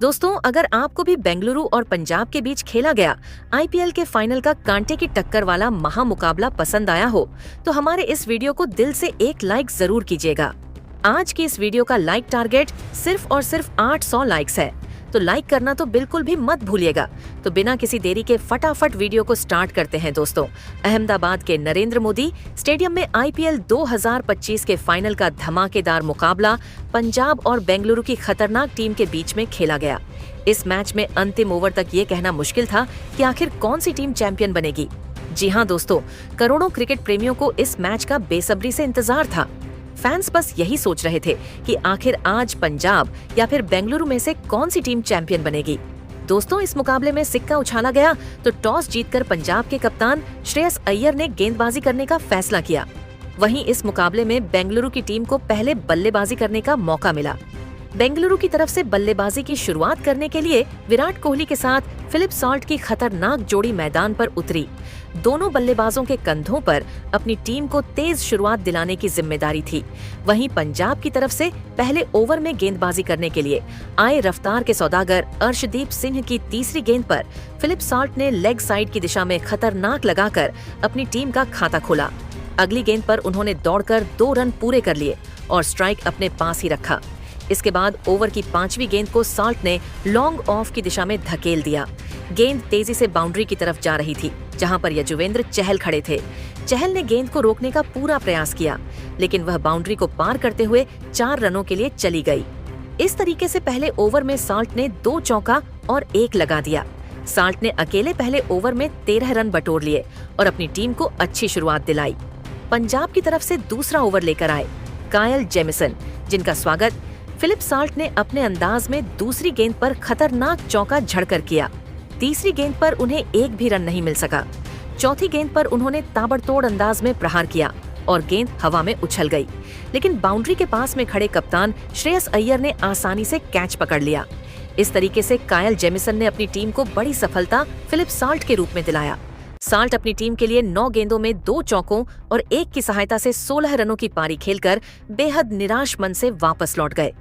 दोस्तों, अगर आपको भी बेंगलुरु और पंजाब के बीच खेला गया आईपीएल के फाइनल का कांटे की टक्कर वाला महामुकाबला पसंद आया हो तो हमारे इस वीडियो को दिल से एक लाइक जरूर कीजिएगा। आज की इस वीडियो का लाइक टारगेट सिर्फ और सिर्फ 800 लाइक्स है, तो लाइक करना तो बिल्कुल भी मत भूलिएगा। तो बिना किसी देरी के फटाफट वीडियो को स्टार्ट करते हैं। दोस्तों, अहमदाबाद के नरेंद्र मोदी स्टेडियम में आईपीएल 2025 के फाइनल का धमाकेदार मुकाबला पंजाब और बेंगलुरु की खतरनाक टीम के बीच में खेला गया। इस मैच में अंतिम ओवर तक ये कहना मुश्किल था कि आखिर कौन सी टीम चैंपियन बनेगी। जी हाँ दोस्तों, करोड़ों क्रिकेट प्रेमियों को इस मैच का बेसब्री से इंतजार था। फैंस बस यही सोच रहे थे कि आखिर आज पंजाब या फिर बेंगलुरु में से कौन सी टीम चैंपियन बनेगी। दोस्तों, इस मुकाबले में सिक्का उछाला गया तो टॉस जीतकर पंजाब के कप्तान श्रेयस अय्यर ने गेंदबाजी करने का फैसला किया। वहीं इस मुकाबले में बेंगलुरु की टीम को पहले बल्लेबाजी करने का मौका मिला। बेंगलुरु की तरफ से बल्लेबाजी की शुरुआत करने के लिए विराट कोहली के साथ फिलिप सॉल्ट की खतरनाक जोड़ी मैदान पर उतरी। दोनों बल्लेबाजों के कंधों पर अपनी टीम को तेज शुरुआत दिलाने की जिम्मेदारी थी। वहीं पंजाब की तरफ से पहले ओवर में गेंदबाजी करने के लिए आए रफ्तार के सौदागर अर्शदीप सिंह की तीसरी गेंद पर फिलिप सॉल्ट ने लेग साइड की दिशा में खतरनाक लगाकर अपनी टीम का खाता खोला। अगली गेंद पर उन्होंने दौड़कर 2 रन पूरे कर लिए और स्ट्राइक अपने पास ही रखा। इसके बाद ओवर की 5वीं गेंद को सॉल्ट ने लॉन्ग ऑफ की दिशा में धकेल दिया। गेंद तेजी से बाउंड्री की तरफ जा रही थी, जहां पर यजुवेंद्र चहल खड़े थे। चहल ने गेंद को रोकने का पूरा प्रयास किया, लेकिन वह बाउंड्री को पार करते हुए 4 रनों के लिए चली गई। इस तरीके से पहले ओवर में सॉल्ट ने 2 चौका और 1 लगा दिया। सॉल्ट ने अकेले पहले ओवर में 13 रन बटोर लिए और अपनी टीम को अच्छी शुरुआत दिलाई। पंजाब की तरफ से दूसरा ओवर लेकर आए कायल जेमिसन, जिनका स्वागत फिलिप सॉल्ट ने अपने अंदाज में दूसरी गेंद पर खतरनाक चौका झड़कर किया। तीसरी गेंद पर उन्हें एक भी रन नहीं मिल सका। चौथी गेंद पर उन्होंने ताबड़तोड़ अंदाज में प्रहार किया और गेंद हवा में उछल गई, लेकिन बाउंड्री के पास में खड़े कप्तान श्रेयस अय्यर ने आसानी से कैच पकड़ लिया। इस तरीके से कायल जेमिसन ने अपनी टीम को बड़ी सफलता फिलिप सॉल्ट के रूप में दिलाया। सॉल्ट अपनी टीम के लिए 9 गेंदों में 2 चौकों और 1 की सहायता से 16 रनों की पारी खेलकर बेहद निराश मन से वापस लौट गए।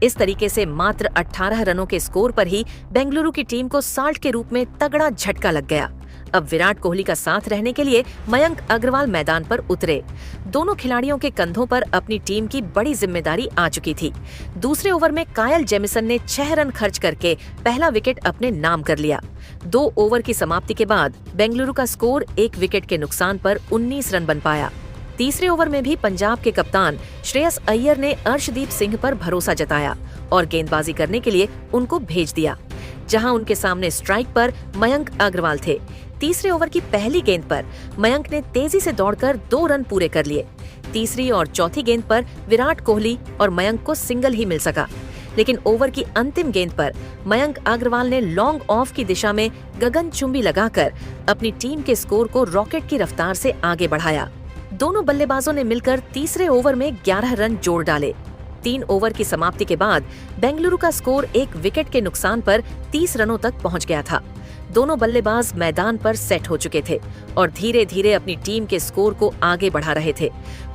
इस तरीके से मात्र 18 रनों के स्कोर पर ही बेंगलुरु की टीम को सॉल्ट के रूप में तगड़ा झटका लग गया। अब विराट कोहली का साथ रहने के लिए मयंक अग्रवाल मैदान पर उतरे। दोनों खिलाड़ियों के कंधों पर अपनी टीम की बड़ी जिम्मेदारी आ चुकी थी। दूसरे ओवर में कायल जेमिसन ने 6 रन खर्च करके पहला विकेट अपने नाम कर लिया। 2 ओवर की समाप्ति के बाद बेंगलुरु का स्कोर 1 विकेट के नुकसान पर 19 रन बन पाया। तीसरे ओवर में भी पंजाब के कप्तान श्रेयस अय्यर ने अर्शदीप सिंह पर भरोसा जताया और गेंदबाजी करने के लिए उनको भेज दिया, जहां उनके सामने स्ट्राइक पर मयंक अग्रवाल थे। तीसरे ओवर की पहली गेंद पर मयंक ने तेजी से दौड़कर 2 रन पूरे कर लिए। तीसरी और चौथी गेंद पर विराट कोहली और मयंक को सिंगल ही मिल सका, लेकिन ओवर की अंतिम गेंद पर मयंक अग्रवाल ने लॉन्ग ऑफ की दिशा में गगनचुंबी लगाकर अपनी टीम के स्कोर को रॉकेट की रफ्तार से आगे बढ़ाया। दोनों बल्लेबाजों ने मिलकर तीसरे ओवर में 11 रन जोड़ डाले। 3 ओवर की समाप्ति के बाद बेंगलुरु का स्कोर 1 विकेट के नुकसान पर 30 रनों तक पहुंच गया था। दोनों बल्लेबाज मैदान पर सेट हो चुके थे और धीरे धीरे अपनी टीम के स्कोर को आगे बढ़ा रहे थे।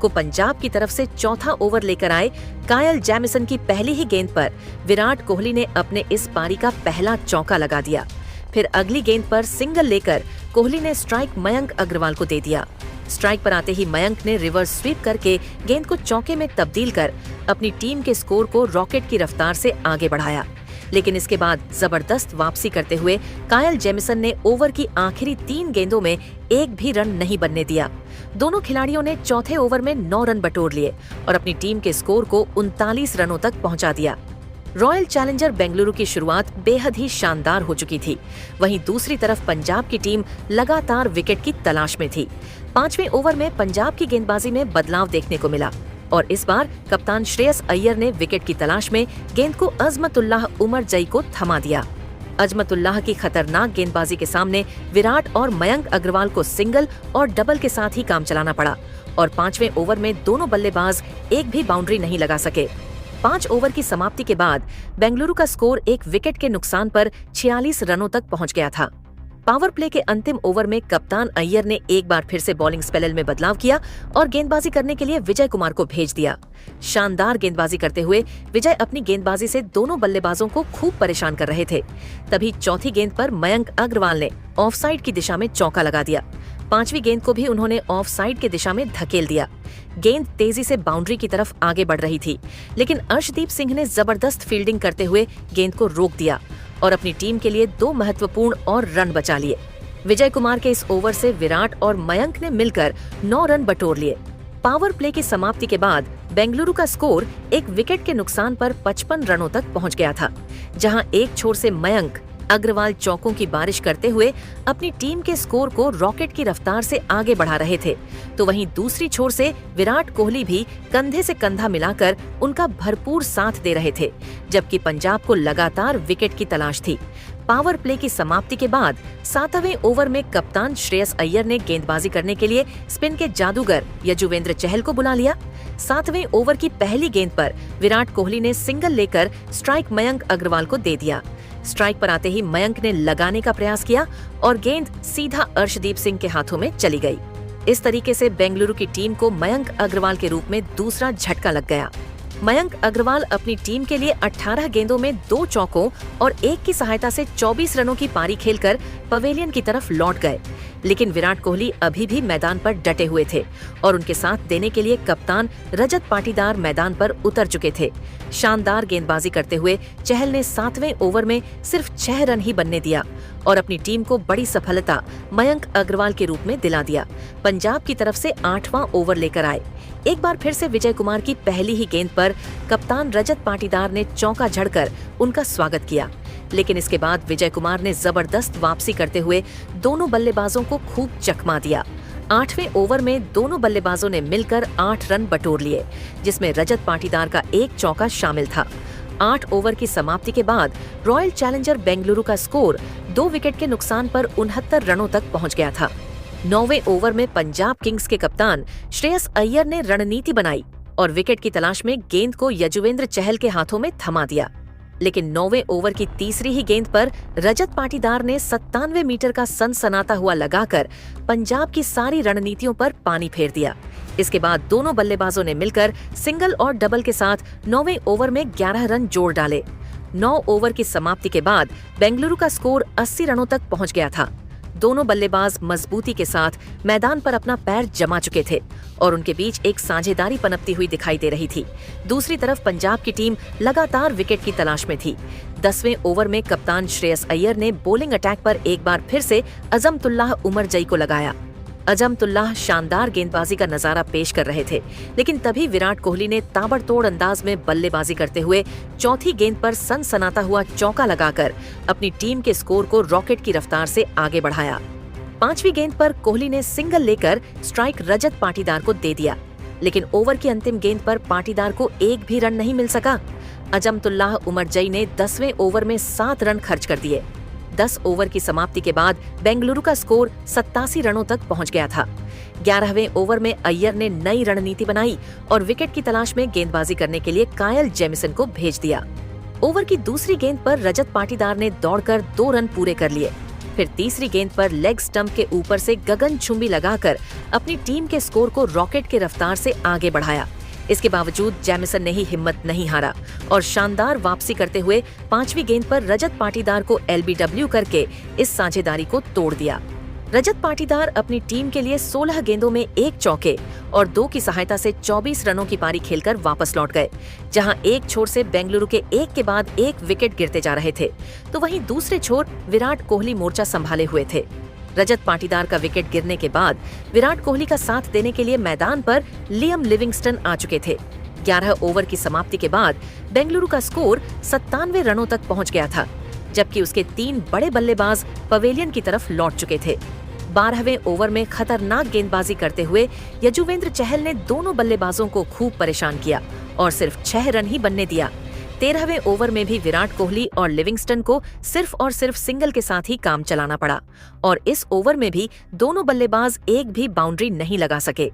पंजाब की तरफ से चौथा ओवर लेकर आए कायल जेमिसन की पहली ही गेंद पर विराट कोहली ने अपने इस पारी का पहला चौका लगा दिया। फिर अगली गेंद पर सिंगल लेकर कोहली ने स्ट्राइक मयंक अग्रवाल को दे दिया। स्ट्राइक पर आते ही मयंक ने रिवर्स स्वीप करके गेंद को चौके में तब्दील कर अपनी टीम के स्कोर को रॉकेट की रफ्तार से आगे बढ़ाया। लेकिन इसके बाद जबरदस्त वापसी करते हुए कायल जेमिसन ने ओवर की आखिरी 3 गेंदों में एक भी रन नहीं बनने दिया। दोनों खिलाड़ियों ने चौथे ओवर में 9 रन बटोर लिए और अपनी टीम के स्कोर को 39 रनों तक पहुंचा दिया। रॉयल चैलेंजर बेंगलुरु की शुरुआत बेहद ही शानदार हो चुकी थी। वहीं दूसरी तरफ पंजाब की टीम लगातार विकेट की तलाश में थी। 5वें ओवर में पंजाब की गेंदबाजी में बदलाव देखने को मिला और इस बार कप्तान श्रेयस अय्यर ने विकेट की तलाश में गेंद को अजमतुल्लाह उमर जई को थमा दिया। अजमतुल्लाह की खतरनाक गेंदबाजी के सामने विराट और मयंक अग्रवाल को सिंगल और डबल के साथ ही काम चलाना पड़ा और 5वें ओवर में दोनों बल्लेबाज एक भी बाउंड्री नहीं लगा सके। 5 ओवर की समाप्ति के बाद बेंगलुरु का स्कोर 1 विकेट के नुकसान पर 46 रनों तक पहुंच गया था। पावर प्ले के अंतिम ओवर में कप्तान अय्यर ने एक बार फिर से बॉलिंग स्पेल में बदलाव किया और गेंदबाजी करने के लिए विजय कुमार को भेज दिया। शानदार गेंदबाजी करते हुए विजय अपनी गेंदबाजी से दोनों बल्लेबाजों को खूब परेशान कर रहे थे। तभी चौथी गेंद पर मयंक अग्रवाल ने ऑफसाइड की दिशा में चौका लगा दिया। पांचवी गेंद को भी उन्होंने ऑफ साइड की दिशा में धकेल दिया। गेंद तेजी से बाउंड्री की तरफ आगे बढ़ रही थी, लेकिन अर्शदीप सिंह ने जबरदस्त फील्डिंग करते हुए गेंद को रोक दिया और अपनी टीम के लिए 2 महत्वपूर्ण और रन बचा लिए। विजय कुमार के इस ओवर से विराट और मयंक ने मिलकर 9 रन बटोर लिए। पावर प्ले की समाप्ति के बाद बेंगलुरु का स्कोर एक विकेट के नुकसान पर 55 रनों तक पहुंच गया था, जहां एक छोर से मयंक अग्रवाल चौकों की बारिश करते हुए अपनी टीम के स्कोर को रॉकेट की रफ्तार से आगे बढ़ा रहे थे, तो वहीं दूसरी छोर से विराट कोहली भी कंधे से कंधा मिलाकर उनका भरपूर साथ दे रहे थे, जबकि पंजाब को लगातार विकेट की तलाश थी। पावर प्ले की समाप्ति के बाद 7वें ओवर में कप्तान श्रेयस अय्यर ने गेंदबाजी करने के लिए स्पिन के जादूगर यजुवेंद्र चहल को बुला लिया। 7वें ओवर की पहली गेंद पर विराट कोहली ने सिंगल लेकर स्ट्राइक मयंक अग्रवाल को दे दिया। स्ट्राइक पर आते ही मयंक ने लगाने का प्रयास किया और गेंद सीधा अर्शदीप सिंह के हाथों में चली गई। इस तरीके से बेंगलुरु की टीम को मयंक अग्रवाल के रूप में दूसरा झटका लग गया। मयंक अग्रवाल अपनी टीम के लिए 18 गेंदों में 2 चौकों और 1 की सहायता से 24 रनों की पारी खेलकर पवेलियन की तरफ लौट गए, लेकिन विराट कोहली अभी भी मैदान पर डटे हुए थे और उनके साथ देने के लिए कप्तान रजत पाटीदार मैदान पर उतर चुके थे। शानदार गेंदबाजी करते हुए चहल ने 7वें ओवर में सिर्फ 6 रन ही बनने दिया और अपनी टीम को बड़ी सफलता मयंक अग्रवाल के रूप में दिला दिया। पंजाब की तरफ से 8वां ओवर लेकर आए। एक बार फिर से विजय कुमार की पहली ही गेंद पर कप्तान रजत पाटीदार ने चौका जड़कर उनका स्वागत किया, लेकिन इसके बाद विजय कुमार ने जबरदस्त वापसी करते हुए दोनों बल्लेबाजों को खूब चकमा दिया। 8वें ओवर में दोनों बल्लेबाजों ने मिलकर 8 रन बटोर लिए, जिसमें रजत पाटीदार का एक चौका शामिल था। 8 ओवर की समाप्ति के बाद रॉयल चैलेंजर बेंगलुरु का स्कोर 2 विकेट के नुकसान पर 69 रनों तक पहुंच गया था। 9वें ओवर में पंजाब किंग्स के कप्तान श्रेयस अय्यर ने रणनीति बनाई और विकेट की तलाश में गेंद को यजुवेंद्र चहल के हाथों में थमा दिया, लेकिन 9वें ओवर की तीसरी ही गेंद पर रजत पाटीदार ने 97 मीटर का सनसनाता हुआ लगाकर पंजाब की सारी रणनीतियों पर पानी फेर दिया। इसके बाद दोनों बल्लेबाजों ने मिलकर सिंगल और डबल के साथ 9वें ओवर में 11 रन जोड़ डाले। 9 ओवर की समाप्ति के बाद बेंगलुरु का स्कोर 80 रनों तक पहुंच गया था। दोनों बल्लेबाज मजबूती के साथ मैदान पर अपना पैर जमा चुके थे और उनके बीच एक साझेदारी पनपती हुई दिखाई दे रही थी। दूसरी तरफ पंजाब की टीम लगातार विकेट की तलाश में थी। 10वें ओवर में कप्तान श्रेयस अय्यर ने बॉलिंग अटैक पर एक बार फिर से अजमतुल्लाह उमरजई को लगाया। अजमतुल्लाह शानदार गेंदबाजी का नजारा पेश कर रहे थे, लेकिन तभी विराट कोहली ने ताबड़तोड़ अंदाज में बल्लेबाजी करते हुए चौथी गेंद पर सनसनाता हुआ चौका लगाकर अपनी टीम के स्कोर को रॉकेट की रफ्तार से आगे बढ़ाया। 5वीं गेंद पर कोहली ने सिंगल लेकर स्ट्राइक रजत पाटीदार को दे दिया, लेकिन ओवर की अंतिम गेंद पर पाटीदार को एक भी रन नहीं मिल सका। अजमतुल्लाह उमरजई ने 10वें ओवर में 7 रन खर्च कर दिए। 10 ओवर की समाप्ति के बाद बेंगलुरु का स्कोर 87 रनों तक पहुंच गया था। 11वें ओवर में अय्यर ने नई रणनीति बनाई और विकेट की तलाश में गेंदबाजी करने के लिए कायल जेमिसन को भेज दिया। ओवर की दूसरी गेंद पर रजत पाटीदार ने दौड़कर 2 रन पूरे कर लिए। फिर तीसरी गेंद पर लेग स्टंप के ऊपर से गगनचुंबी लगाकर अपनी टीम के स्कोर को रॉकेट की रफ्तार से आगे बढ़ाया। इसके बावजूद जेमिसन ने ही हिम्मत नहीं हारा और शानदार वापसी करते हुए 5वीं गेंद पर रजत पाटीदार को LBW करके इस साझेदारी को तोड़ दिया। रजत पाटीदार अपनी टीम के लिए 16 गेंदों में 1 चौके और 2 की सहायता से 24 रनों की पारी खेलकर वापस लौट गए, जहां एक छोर से बेंगलुरु के एक के बाद एक विकेट गिरते जा रहे थे, तो वहीं दूसरे छोर विराट कोहली मोर्चा संभाले हुए थे। रजत पाटीदार का विकेट गिरने के बाद विराट कोहली का साथ देने के लिए मैदान पर लियम लिविंगस्टन आ चुके थे। 11 ओवर की समाप्ति के बाद बेंगलुरु का स्कोर 97 रनों तक पहुंच गया था, जबकि उसके 3 बड़े बल्लेबाज पवेलियन की तरफ लौट चुके थे। 12वें ओवर में खतरनाक गेंदबाजी करते हुए यजुवेंद्र चहल ने दोनों बल्लेबाजों को खूब परेशान किया और सिर्फ 6 रन ही बनने दिया। 13वें ओवर में भी विराट कोहली और लिविंगस्टन को सिर्फ और सिर्फ सिंगल के साथ ही काम चलाना पड़ा और इस ओवर में भी दोनों बल्लेबाज एक भी बाउंड्री नहीं लगा सके।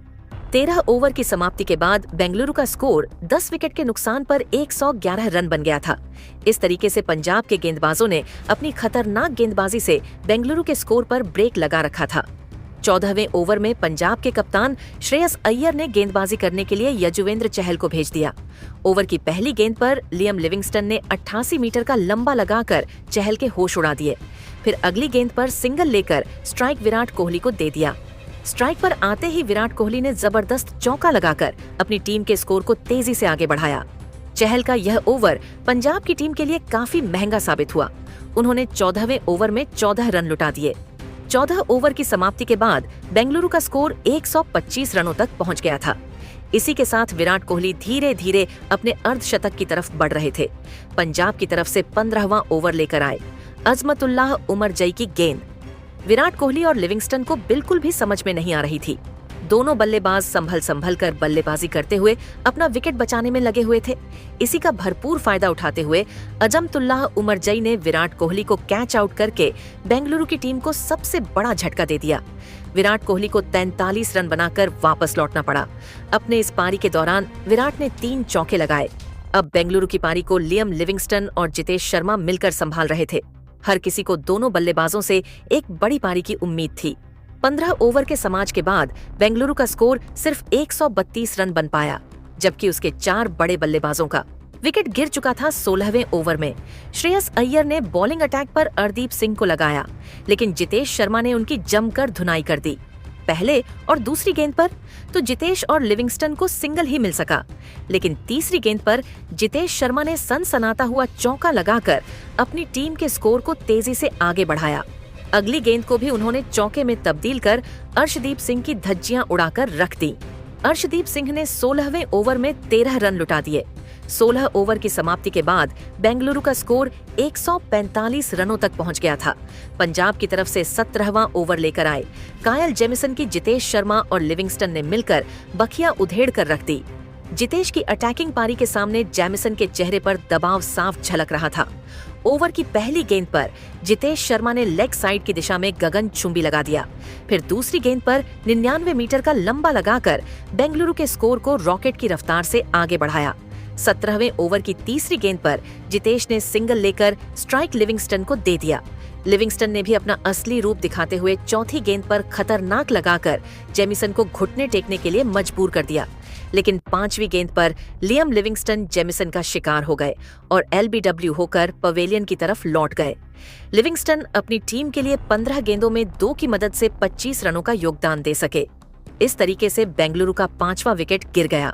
13 ओवर की समाप्ति के बाद बेंगलुरु का स्कोर 10 विकेट के नुकसान पर 111 रन बन गया था। इस तरीके से पंजाब के गेंदबाजों ने अपनी खतरनाक गेंदबाजी से बेंगलुरु के स्कोर पर ब्रेक लगा रखा था। 14वें ओवर में पंजाब के कप्तान श्रेयस अय्यर ने गेंदबाजी करने के लिए यजुवेंद्र चहल को भेज दिया। ओवर की पहली गेंद पर लियम लिविंगस्टन ने 88 मीटर का लंबा लगाकर चहल के होश उड़ा दिए। फिर अगली गेंद पर सिंगल लेकर स्ट्राइक विराट कोहली को दे दिया। स्ट्राइक पर आते ही विराट कोहली ने जबरदस्त चौका लगाकर अपनी टीम के स्कोर को तेजी से आगे बढ़ाया। चहल का यह ओवर पंजाब की टीम के लिए काफी महंगा साबित हुआ। उन्होंने 14वें ओवर में 14 रन लुटा दिए। 14 ओवर की समाप्ति के बाद बेंगलुरु का स्कोर 125 रनों तक पहुंच गया था। इसी के साथ विराट कोहली धीरे धीरे अपने अर्धशतक की तरफ बढ़ रहे थे। पंजाब की तरफ से 15वां ओवर लेकर आए। अजमतुल्लाह उमर जई की गेंद विराट कोहली और लिविंगस्टन को बिल्कुल भी समझ में नहीं आ रही थी। दोनों बल्लेबाज संभल कर बल्लेबाजी करते हुए अपना विकेट बचाने में लगे हुए थे। इसी का भरपूर फायदा उठाते हुए अजमतुल्लाह उमर जई ने विराट कोहली को कैच आउट करके बेंगलुरु की टीम को सबसे बड़ा झटका दे दिया। विराट कोहली को 43 रन बनाकर वापस लौटना पड़ा। अपने इस पारी के दौरान विराट ने 3 चौके लगाए। अब बेंगलुरु की पारी को लियम लिविंगस्टन और जितेश शर्मा मिलकर संभाल रहे थे। हर किसी को दोनों बल्लेबाजों से एक बड़ी पारी की उम्मीद थी। 15 ओवर के समाज के बाद बेंगलुरु का स्कोर सिर्फ 132 रन बन पाया, जबकि उसके 4 बड़े बल्लेबाजों का विकेट गिर चुका था। 16वें ओवर में श्रेयस अय्यर ने बॉलिंग अटैक पर अर्शदीप सिंह को लगाया, लेकिन जितेश शर्मा ने उनकी जमकर धुनाई कर दी। पहले और दूसरी गेंद पर तो जितेश और लिविंगस्टन को सिंगल ही मिल सका, लेकिन तीसरी गेंद पर जितेश शर्मा ने सनसनाता हुआ चौका लगाकर अपनी टीम के स्कोर को तेजी से आगे बढ़ाया। अगली गेंद को भी उन्होंने चौके में तब्दील कर अर्शदीप सिंह की धज्जियां उड़ाकर रख दी। अर्शदीप सिंह ने 16वें ओवर में 13 रन लुटा दिए। 16 ओवर की समाप्ति के बाद बेंगलुरु का स्कोर 145 रनों तक पहुंच गया था। पंजाब की तरफ से 17वां ओवर लेकर आए। कायल जेमिसन की जितेश शर्मा और लिविंगस्टन ने मिलकर बखिया उधेड़ कर रख दी। जितेश की अटैकिंग पारी के सामने जेमिसन के चेहरे पर दबाव साफ झलक रहा था। ओवर की पहली गेंद पर जितेश शर्मा ने लेग साइड की दिशा में गगनचुंबी लगा दिया। फिर दूसरी गेंद पर 99 मीटर का लंबा लगाकर बेंगलुरु के स्कोर को रॉकेट की रफ्तार से आगे बढ़ाया। 17वें ओवर की तीसरी गेंद पर जितेश ने सिंगल लेकर स्ट्राइक लिविंगस्टन को दे दिया। लिविंगस्टन ने भी अपना असली रूप दिखाते हुए चौथी गेंद पर खतरनाक लगाकर जेमिसन को घुटने टेकने के लिए मजबूर कर दिया, लेकिन 5वीं गेंद पर लियम लिविंगस्टन जेमिसन का शिकार हो गए और LBW होकर पवेलियन की तरफ लौट गए। लिविंगस्टन अपनी टीम के लिए 15 गेंदों में 2 की मदद से 25 रनों का योगदान दे सके। इस तरीके से बेंगलुरु का 5वां विकेट गिर गया।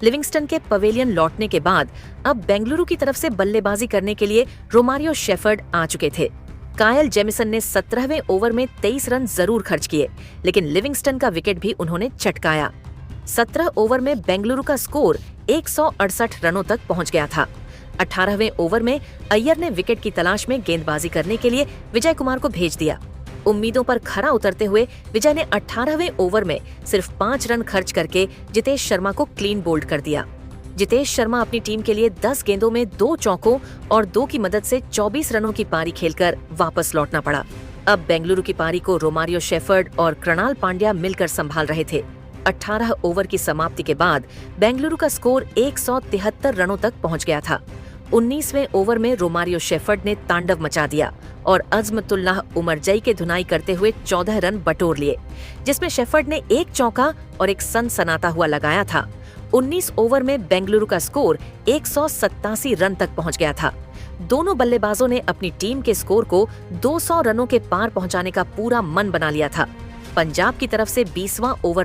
लिविंगस्टन के पवेलियन लौटने के बाद अब बेंगलुरु की तरफ से बल्लेबाजी करने के लिए रोमारियो शेफर्ड आ चुके थे। कायल जेमिसन ने 17वें ओवर में 23 रन जरूर खर्च किए, लेकिन लिविंगस्टन का विकेट भी उन्होंने चटकाया। 17 ओवर में बेंगलुरु का स्कोर 168 रनों तक पहुंच गया था। 18वें ओवर में अय्यर ने विकेट की तलाश में गेंदबाजी करने के लिए विजय कुमार को भेज दिया। उम्मीदों पर खरा उतरते हुए विजय ने 18वें ओवर में सिर्फ 5 रन खर्च करके जितेश शर्मा को क्लीन बोल्ड कर दिया। जितेश शर्मा अपनी टीम के लिए 10 गेंदों में 2 चौकों और 2 की मदद से 24 रनों की पारी खेलकर वापस लौटना पड़ा। अब बेंगलुरु की पारी को रोमारियो शेफर्ड और कृणाल पांड्या मिलकर संभाल रहे थे। 18 ओवर की समाप्ति के बाद बेंगलुरु का स्कोर 173 रनों तक पहुंच गया था। 19वें ओवर में रोमारियो शेफर्ड ने तांडव मचा दिया और अजमतुल्लाह उमर जई के धुनाई करते हुए 14 रन बटोर लिए, जिसमें शेफर्ड ने 1 चौका और 1 सनसनाता हुआ लगाया था। 19 ओवर में बेंगलुरु का स्कोर 187 रन तक पहुंच गया था। दोनों बल्लेबाजों ने अपनी टीम के स्कोर को 200 रनों के पार पहुंचाने का पूरा मन बना लिया था। पंजाब की तरफ से 20वां ओवर